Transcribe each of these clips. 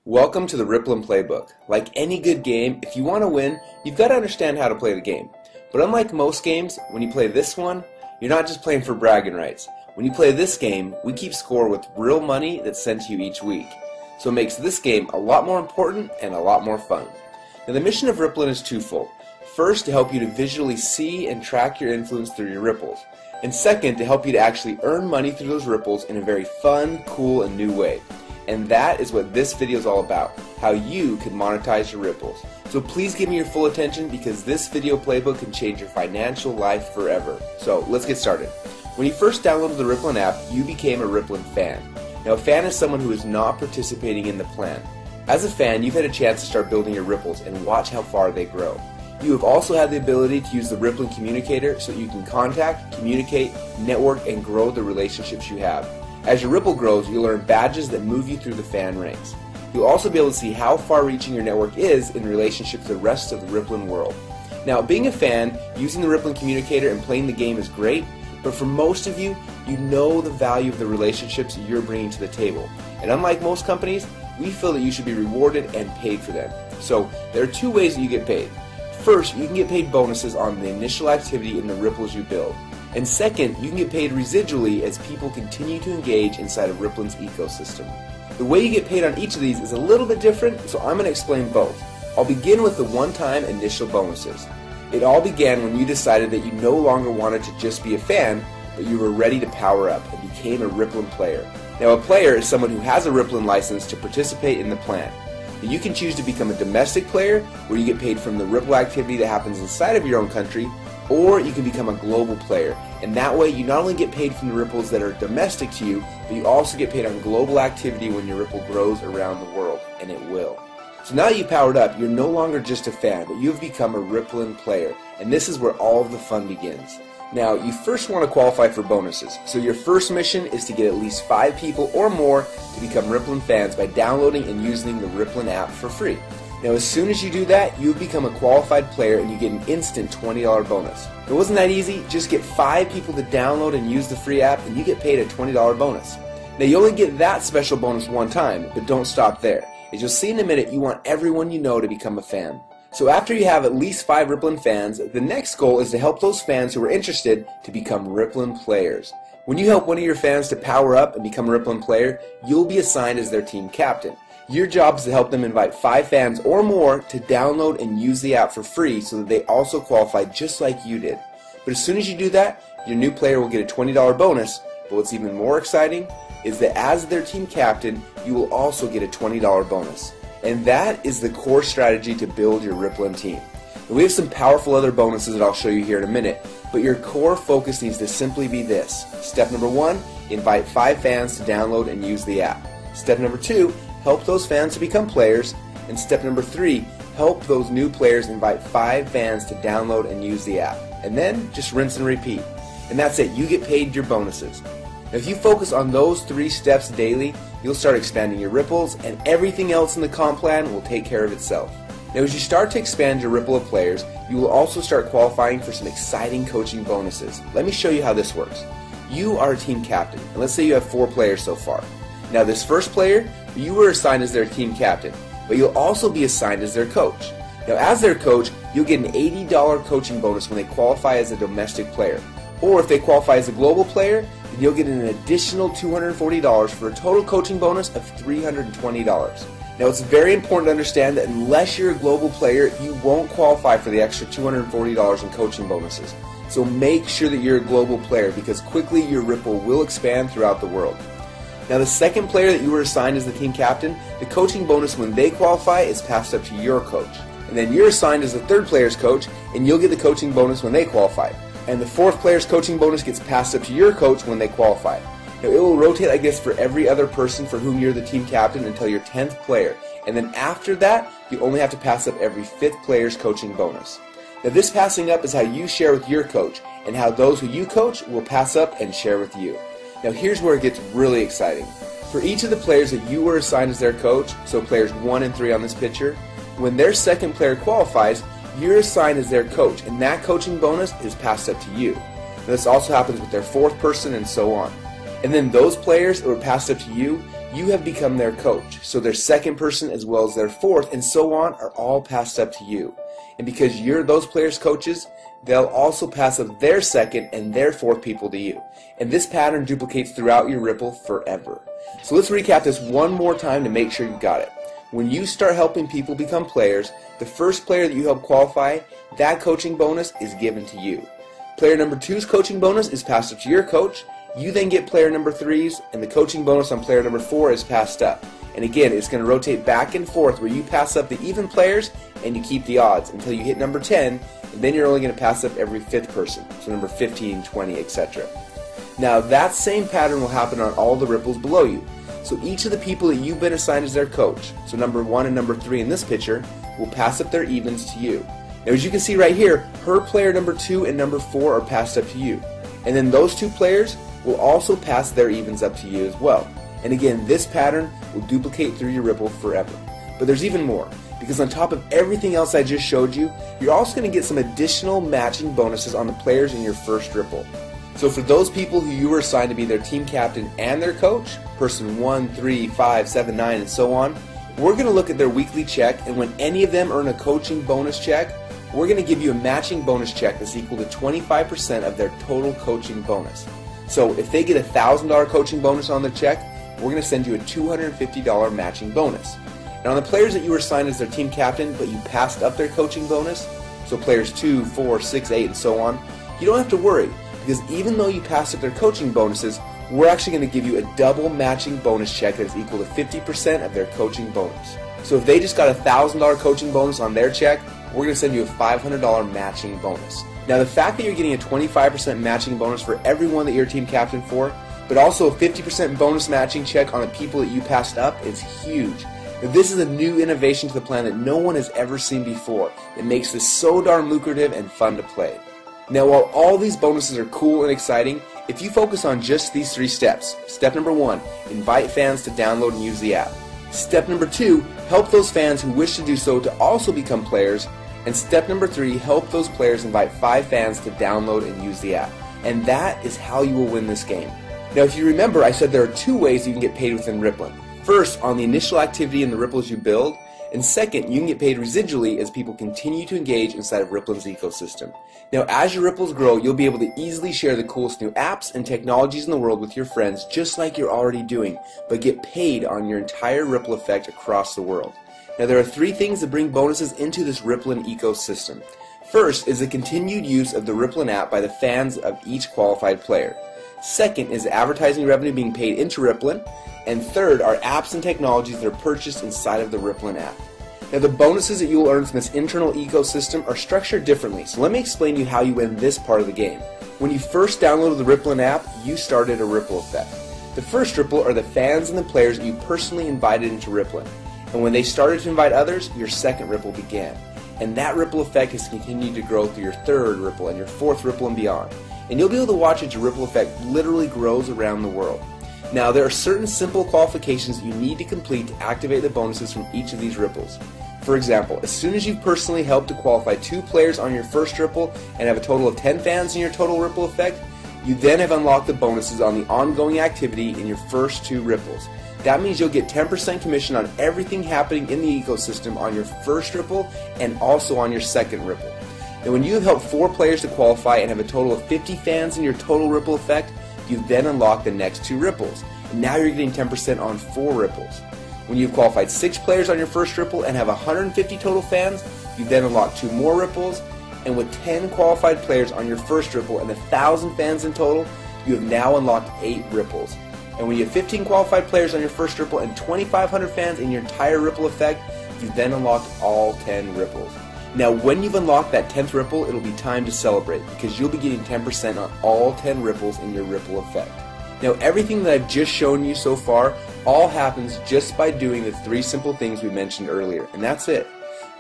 Welcome to the Ripplin Playbook. Like any good game, if you want to win, you've got to understand how to play the game. But unlike most games, when you play this one, you're not just playing for bragging rights. When you play this game, we keep score with real money that's sent to you each week. So it makes this game a lot more important and a lot more fun. Now the mission of Ripplin is twofold. First, to help you to visually see and track your influence through your ripples. And second, to help you to actually earn money through those ripples in a very fun, cool, and new way. And that is what this video is all about, how you can monetize your ripples. So please give me your full attention because this video playbook can change your financial life forever. So let's get started. When you first downloaded the Ripplin app, you became a Ripplin fan. Now a fan is someone who is not participating in the plan. As a fan, you've had a chance to start building your ripples and watch how far they grow. You have also had the ability to use the Ripplin communicator so you can contact, communicate, network, and grow the relationships you have. As your ripple grows, you'll earn badges that move you through the fan ranks. You'll also be able to see how far-reaching your network is in relationship to the rest of the Ripplin world. Now, being a fan, using the Ripplin communicator and playing the game is great, but for most of you, you know the value of the relationships you're bringing to the table. And unlike most companies, we feel that you should be rewarded and paid for them. So, there are two ways that you get paid. First, you can get paid bonuses on the initial activity in the ripples you build. And second, you can get paid residually as people continue to engage inside of Ripplin's ecosystem. The way you get paid on each of these is a little bit different, so I'm going to explain both. I'll begin with the one-time initial bonuses. It all began when you decided that you no longer wanted to just be a fan, but you were ready to power up and became a Ripplin player. Now a player is someone who has a Ripplin license to participate in the plan. You can choose to become a domestic player, where you get paid from the Ripple activity that happens inside of your own country, or you can become a global player, and that way you not only get paid from the ripples that are domestic to you, but you also get paid on global activity when your ripple grows around the world, and it will. So now that you powered up, you're no longer just a fan, but you've become a Ripplin player, and this is where all of the fun begins. Now, you first want to qualify for bonuses, so your first mission is to get at least 5 people or more to become Ripplin fans by downloading and using the Ripplin app for free. Now as soon as you do that, you become a qualified player and you get an instant $20 bonus. It wasn't that easy, just get 5 people to download and use the free app and you get paid a $20 bonus. Now you only get that special bonus one time, but don't stop there. As you'll see in a minute, you want everyone you know to become a fan. So after you have at least 5 Ripplin fans, the next goal is to help those fans who are interested to become Ripplin players. When you help one of your fans to power up and become a Ripplin player, you'll be assigned as their team captain. Your job is to help them invite 5 fans or more to download and use the app for free so that they also qualify just like you did. But as soon as you do that, your new player will get a $20 bonus, but what's even more exciting is that as their team captain, you will also get a $20 bonus. And that is the core strategy to build your Ripplin team. And we have some powerful other bonuses that I'll show you here in a minute, but your core focus needs to simply be this. Step number 1, invite 5 fans to download and use the app. Step number 2, help those fans to become players. And step number 3, help those new players invite 5 fans to download and use the app. And then just rinse and repeat. And that's it, you get paid your bonuses. Now if you focus on those 3 steps daily, you'll start expanding your ripples and everything else in the comp plan will take care of itself. Now as you start to expand your ripple of players, you will also start qualifying for some exciting coaching bonuses. Let me show you how this works. You are a team captain, and let's say you have 4 players so far. Now this first player, you were assigned as their team captain, but you'll also be assigned as their coach. Now as their coach, you'll get an $80 coaching bonus when they qualify as a domestic player. Or if they qualify as a global player, then you'll get an additional $240 for a total coaching bonus of $320. Now it's very important to understand that unless you're a global player, you won't qualify for the extra $240 in coaching bonuses. So make sure that you're a global player because quickly your ripple will expand throughout the world. Now the second player that you were assigned as the team captain, the coaching bonus when they qualify is passed up to your coach. And then you're assigned as the third player's coach and you'll get the coaching bonus when they qualify. And the fourth player's coaching bonus gets passed up to your coach when they qualify. Now it will rotate like this for every other person for whom you're the team captain until your 10th player. And then after that, you only have to pass up every 5th player's coaching bonus. Now this passing up is how you share with your coach and how those who you coach will pass up and share with you. Now here's where it gets really exciting. For each of the players that you were assigned as their coach, so players 1 and 3 on this picture, when their second player qualifies, you're assigned as their coach, and that coaching bonus is passed up to you. Now, this also happens with their 4th person and so on. And then those players that were passed up to you, you have become their coach. So their second person as well as their fourth and so on are all passed up to you. And because you're those players' coaches, they'll also pass up their second and their fourth people to you. And this pattern duplicates throughout your Ripple forever. So let's recap this one more time to make sure you got it. When you start helping people become players, the first player that you help qualify, that coaching bonus is given to you. Player number 2's coaching bonus is passed up to your coach. You then get player number 3's, and the coaching bonus on player number 4 is passed up. And again, it's going to rotate back and forth where you pass up the even players and you keep the odds until you hit number 10, and then you're only going to pass up every 5th person, so number 15, 20, etc. Now that same pattern will happen on all the ripples below you. So each of the people that you've been assigned as their coach, so number 1 and number 3 in this picture, will pass up their evens to you. Now as you can see right here, her player number 2 and number 4 are passed up to you. And then those 2 players will also pass their evens up to you as well. And again, this pattern will duplicate through your Ripple forever. But there's even more, because on top of everything else I just showed you, you're also going to get some additional matching bonuses on the players in your first Ripple. So for those people who you were assigned to be their team captain and their coach, person 1, 3, 5, 7, 9, and so on, we're going to look at their weekly check, and when any of them earn a coaching bonus check, we're going to give you a matching bonus check that's equal to 25% of their total coaching bonus. So if they get a $1,000 coaching bonus on their check, we're going to send you a $250 matching bonus. Now on the players that you were assigned as their team captain but you passed up their coaching bonus, so players 2, 4, 6, 8, and so on, you don't have to worry, because even though you passed up their coaching bonuses, we're actually going to give you a double matching bonus check that is equal to 50% of their coaching bonus. So if they just got a $1,000 coaching bonus on their check, we're going to send you a $500 matching bonus. Now the fact that you're getting a 25% matching bonus for everyone that you're team captain for, but also a 50% bonus matching check on the people that you passed up is huge. Now, this is a new innovation to the plan that no one has ever seen before. It makes this so darn lucrative and fun to play. Now while all these bonuses are cool and exciting, if you focus on just these 3 steps, step number 1, invite fans to download and use the app. Step number 2, help those fans who wish to do so to also become players. And step number 3, help those players invite 5 fans to download and use the app. And that is how you will win this game. Now if you remember, I said there are 2 ways you can get paid within Ripplin. First, on the initial activity in the ripples you build, and second, you can get paid residually as people continue to engage inside of Ripplin's ecosystem. Now as your ripples grow, you'll be able to easily share the coolest new apps and technologies in the world with your friends just like you're already doing, but get paid on your entire ripple effect across the world. Now there are 3 things that bring bonuses into this Ripplin ecosystem. First is the continued use of the Ripplin app by the fans of each qualified player. Second is advertising revenue being paid into Ripplin. And third are apps and technologies that are purchased inside of the Ripplin app. Now the bonuses that you will earn from this internal ecosystem are structured differently, so let me explain to you how you win this part of the game. When you first downloaded the Ripplin app, you started a ripple effect. The first ripple are the fans and the players that you personally invited into Ripplin. And when they started to invite others, your second ripple began. And that ripple effect has continued to grow through your third ripple and your fourth ripple and beyond. And you'll be able to watch as your ripple effect literally grows around the world. Now there are certain simple qualifications that you need to complete to activate the bonuses from each of these ripples. For example, as soon as you've personally helped to qualify 2 players on your first ripple and have a total of 10 fans in your total ripple effect, you then have unlocked the bonuses on the ongoing activity in your first 2 ripples. That means you'll get 10% commission on everything happening in the ecosystem on your first ripple and also on your second ripple. And when you have helped 4 players to qualify and have a total of 50 fans in your total ripple effect, you then unlock the next 2 ripples. And now you're getting 10% on 4 ripples. When you've qualified 6 players on your first ripple and have 150 total fans, you then unlock 2 more ripples. And with 10 qualified players on your first ripple and 1,000 fans in total, you have now unlocked 8 ripples. And when you have 15 qualified players on your first ripple and 2,500 fans in your entire ripple effect, you then unlocked all 10 ripples. Now when you've unlocked that 10th ripple, it'll be time to celebrate because you'll be getting 10% on all 10 ripples in your ripple effect. Now everything that I've just shown you so far all happens just by doing the 3 simple things we mentioned earlier, and that's it.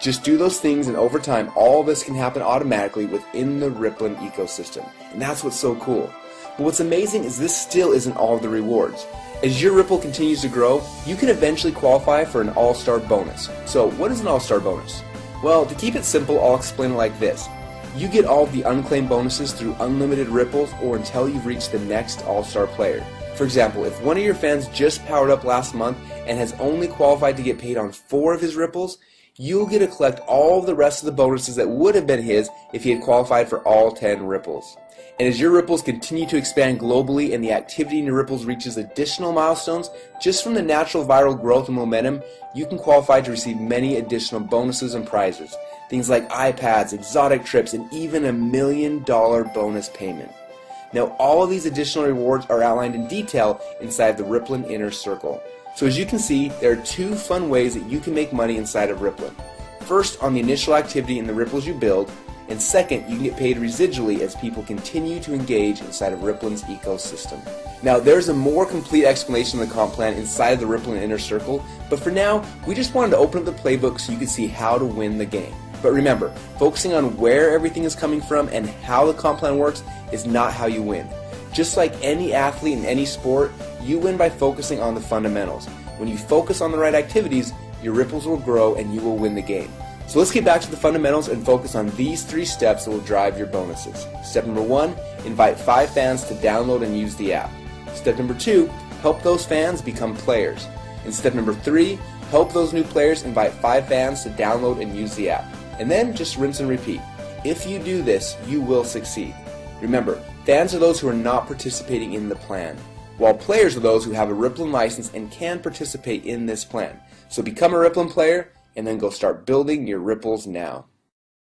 Just do those things and over time all this can happen automatically within the Ripplin ecosystem, and that's what's so cool. But what's amazing is this still isn't all of the rewards. As your Ripple continues to grow, you can eventually qualify for an All-Star bonus. So what is an All-Star bonus? Well, to keep it simple, I'll explain it like this. You get all of the unclaimed bonuses through unlimited ripples or until you've reached the next All-Star player. For For example, if one of your fans just powered up last month and has only qualified to get paid on 4 of his ripples, you'll get to collect all of the rest of the bonuses that would have been his if he had qualified for all 10 ripples. And as your ripples continue to expand globally and the activity in your ripples reaches additional milestones, just from the natural viral growth and momentum, you can qualify to receive many additional bonuses and prizes. Things like iPads, exotic trips, and even $1 million bonus payment. Now, all of these additional rewards are outlined in detail inside the Ripplin Inner Circle. So as you can see, there are 2 fun ways that you can make money inside of Ripplin. First, on the initial activity in the ripples you build, and second, you can get paid residually as people continue to engage inside of Ripplin's ecosystem. Now, there's a more complete explanation of the comp plan inside of the Ripplin Inner Circle, but for now, we just wanted to open up the playbook so you could see how to win the game. But remember, focusing on where everything is coming from and how the comp plan works is not how you win. Just like any athlete in any sport, you win by focusing on the fundamentals. When you focus on the right activities, your ripples will grow and you will win the game. So let's get back to the fundamentals and focus on these 3 steps that will drive your bonuses. Step number 1, invite 5 fans to download and use the app. Step number 2, help those fans become players. And step number 3, help those new players invite 5 fans to download and use the app. And then just rinse and repeat. If you do this, you will succeed. Remember, fans are those who are not participating in the plan, while players are those who have a Ripplin license and can participate in this plan. So become a Ripplin player, and then go start building your ripples now.